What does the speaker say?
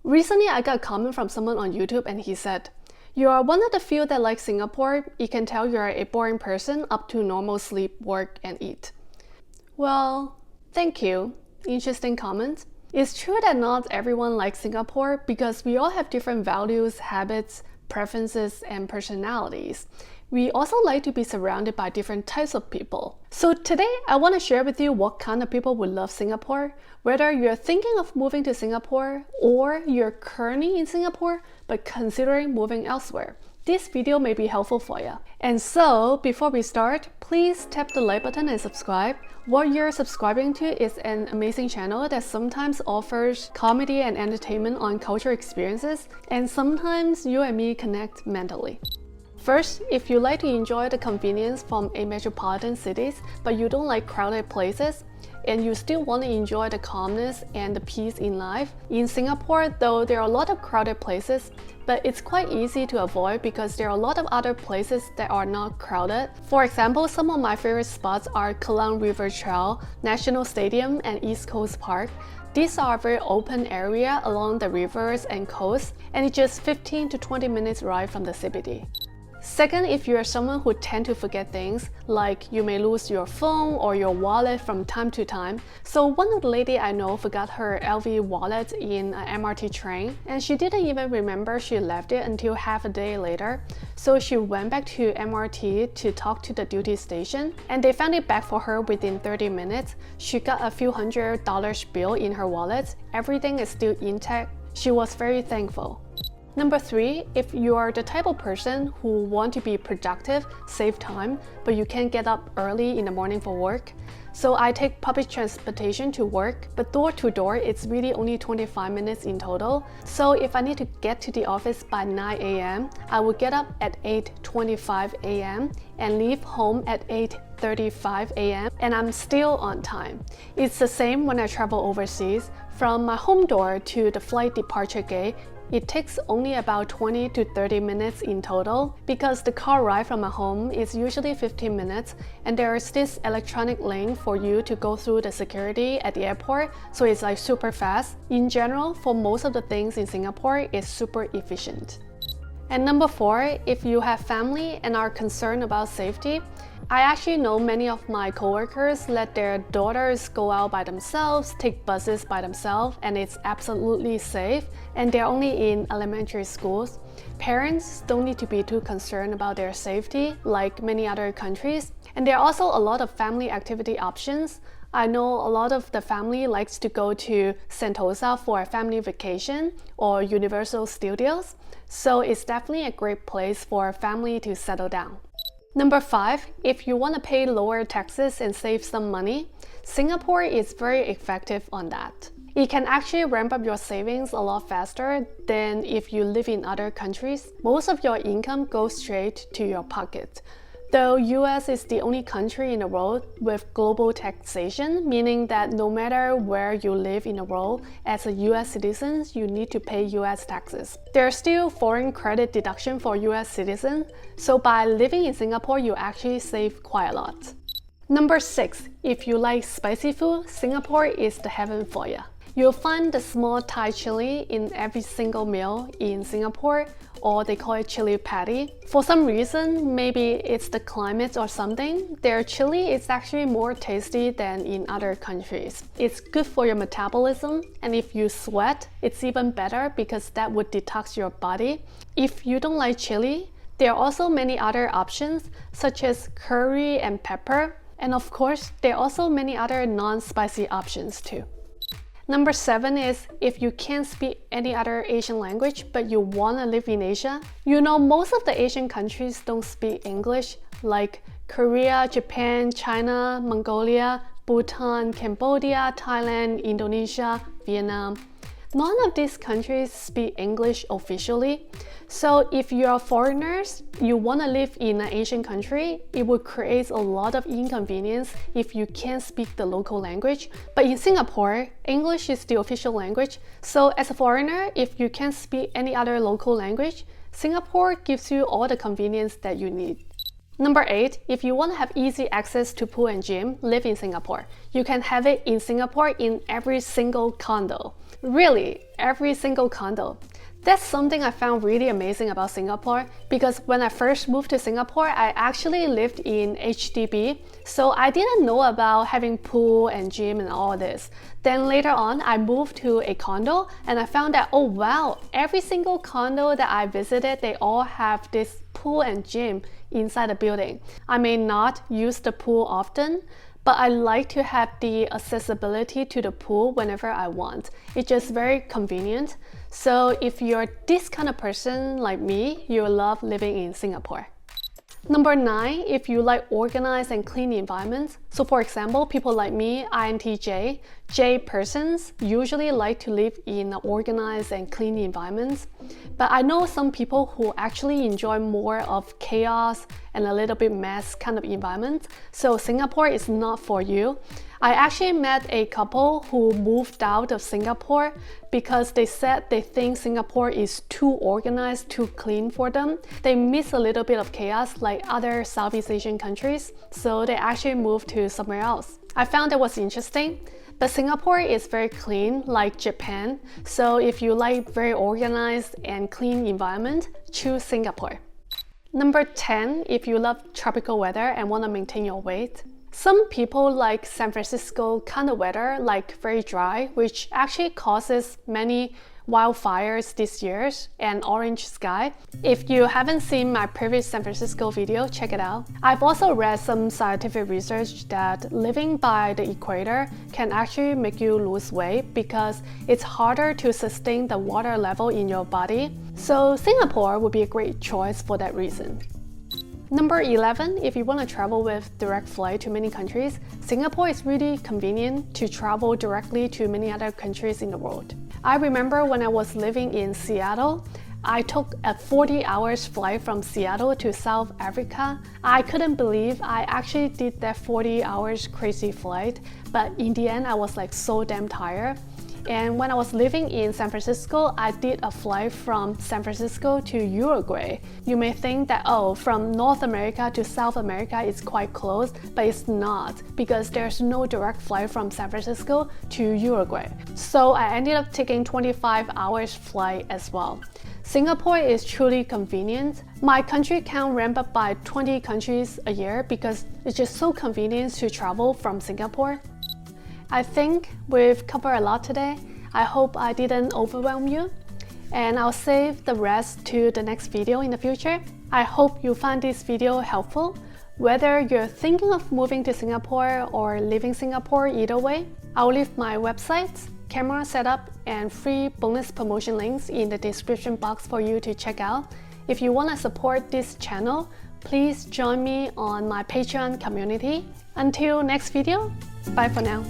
Recently, I got a comment from someone on YouTube and he said, "You are one of the few that like Singapore. You can tell you are a boring person up to normal sleep, work, and eat." Well, thank you. Interesting comment. It's true that not everyone likes Singapore because we all have different values, habits, preferences, and personalities. We also like to be surrounded by different types of people. So today, I want to share with you what kind of people would love Singapore, whether you're thinking of moving to Singapore or you're currently in Singapore but considering moving elsewhere. This video may be helpful for you. And so, before we start, please tap the like button and subscribe. What you're subscribing to is an amazing channel that sometimes offers comedy and entertainment on cultural experiences, and sometimes you and me connect mentally. First, if you like to enjoy the convenience from a metropolitan cities, but you don't like crowded places, and you still want to enjoy the calmness and the peace in life, in Singapore, though there are a lot of crowded places, but it's quite easy to avoid because there are a lot of other places that are not crowded. For example, some of my favorite spots are Klang River Trail, National Stadium, and East Coast Park. These are a very open area along the rivers and coast, and it's just 15 to 20 minutes ride from the CBD. Second, if you are someone who tend to forget things, like you may lose your phone or your wallet from time to time. So one of the lady I know forgot her LV wallet in an MRT train, and she didn't even remember she left it until half a day later. So she went back to MRT to talk to the duty station, and they found it back for her within 30 minutes. She got a few $100 bill in her wallet. Everything is still intact. She was very thankful. Number 3, if you are the type of person who want to be productive, save time, but you can't get up early in the morning for work. So I take public transportation to work, but door to door, it's really only 25 minutes in total. So if I need to get to the office by 9 a.m., I would get up at 8:25 a.m. and leave home at 8:35 a.m. and I'm still on time. It's the same when I travel overseas. From my home door to the flight departure gate, it takes only about 20 to 30 minutes in total because the car ride from my home is usually 15 minutes and there is this electronic lane for you to go through the security at the airport, so it's like super fast. In general, for most of the things in Singapore, it's super efficient. And number 4, if you have family and are concerned about safety, I actually know many of my coworkers let their daughters go out by themselves, take buses by themselves, and it's absolutely safe, and they're only in elementary schools. Parents don't need to be too concerned about their safety like many other countries, and there are also a lot of family activity options. I know a lot of the family likes to go to Sentosa for a family vacation or Universal Studios, so it's definitely a great place for a family to settle down. Number 5, if you want to pay lower taxes and save some money, Singapore is very effective on that. It can actually ramp up your savings a lot faster than if you live in other countries. Most of your income goes straight to your pocket. Though US is the only country in the world with global taxation, meaning that no matter where you live in the world, as a US citizen, you need to pay US taxes. There's still foreign credit deduction for US citizens, so by living in Singapore, you actually save quite a lot. Number 6, if you like spicy food, Singapore is the heaven for you. You'll find the small Thai chili in every single meal in Singapore, or they call it chili patty. For some reason, maybe it's the climate or something, their chili is actually more tasty than in other countries. It's good for your metabolism, and if you sweat, it's even better because that would detox your body. If you don't like chili, there are also many other options such as curry and pepper, and of course, there are also many other non-spicy options too. Number 7 is if you can't speak any other Asian language but you want to live in Asia. You know, most of the Asian countries don't speak English, like Korea, Japan, China, Mongolia, Bhutan, Cambodia, Thailand, Indonesia, Vietnam. None of these countries speak English officially. So if you are foreigners, you want to live in an Asian country, it would create a lot of inconvenience if you can't speak the local language. But in Singapore, English is the official language. So as a foreigner, if you can't speak any other local language, Singapore gives you all the convenience that you need. Number 8, if you want to have easy access to pool and gym, live in Singapore. You can have it in Singapore in every single condo. Really, every single condo. That's something I found really amazing about Singapore, because when I first moved to Singapore, I actually lived in HDB, so I didn't know about having pool and gym and all this. Then later on, I moved to a condo and I found that, oh wow, every single condo that I visited, they all have this pool and gym inside the building. I may not use the pool often, but I like to have the accessibility to the pool whenever I want. It's just very convenient. So if you're this kind of person like me, you'll love living in Singapore. Number 9, if you like organized and clean environments. So for example, people like me, INTJ, J persons usually like to live in organized and clean environments. But I know some people who actually enjoy more of chaos and a little bit mess kind of environment. So Singapore is not for you. I actually met a couple who moved out of Singapore because they said they think Singapore is too organized, too clean for them. They miss a little bit of chaos like other Southeast Asian countries, so they actually moved to somewhere else. I found that was interesting. But Singapore is very clean, like Japan. So if you like very organized and clean environment, choose Singapore. Number 10, if you love tropical weather and want to maintain your weight. Some people like San Francisco kind of weather, like very dry, which actually causes many wildfires this year and orange sky. If you haven't seen my previous San Francisco video, check it out. I've also read some scientific research that living by the equator can actually make you lose weight because it's harder to sustain the water level in your body. So Singapore would be a great choice for that reason. Number 11, if you want to travel with direct flight to many countries, Singapore is really convenient to travel directly to many other countries in the world. I remember when I was living in Seattle, I took a 40 hours flight from Seattle to South Africa. I couldn't believe I actually did that 40 hours crazy flight, but in the end I was like so damn tired. And when I was living in San Francisco, I did a flight from San Francisco to Uruguay. You may think that, oh, from North America to South America is quite close, but it's not, because there's no direct flight from San Francisco to Uruguay. So I ended up taking 25 hours flight as well. Singapore is truly convenient. My country count ramped up by 20 countries a year because it's just so convenient to travel from Singapore. I think we've covered a lot today. I hope I didn't overwhelm you, and I'll save the rest to the next video in the future. I hope you find this video helpful. Whether you're thinking of moving to Singapore or leaving Singapore, either way, I'll leave my website, camera setup, and free bonus promotion links in the description box for you to check out. If you want to support this channel, please join me on my Patreon community. Until next video, bye for now.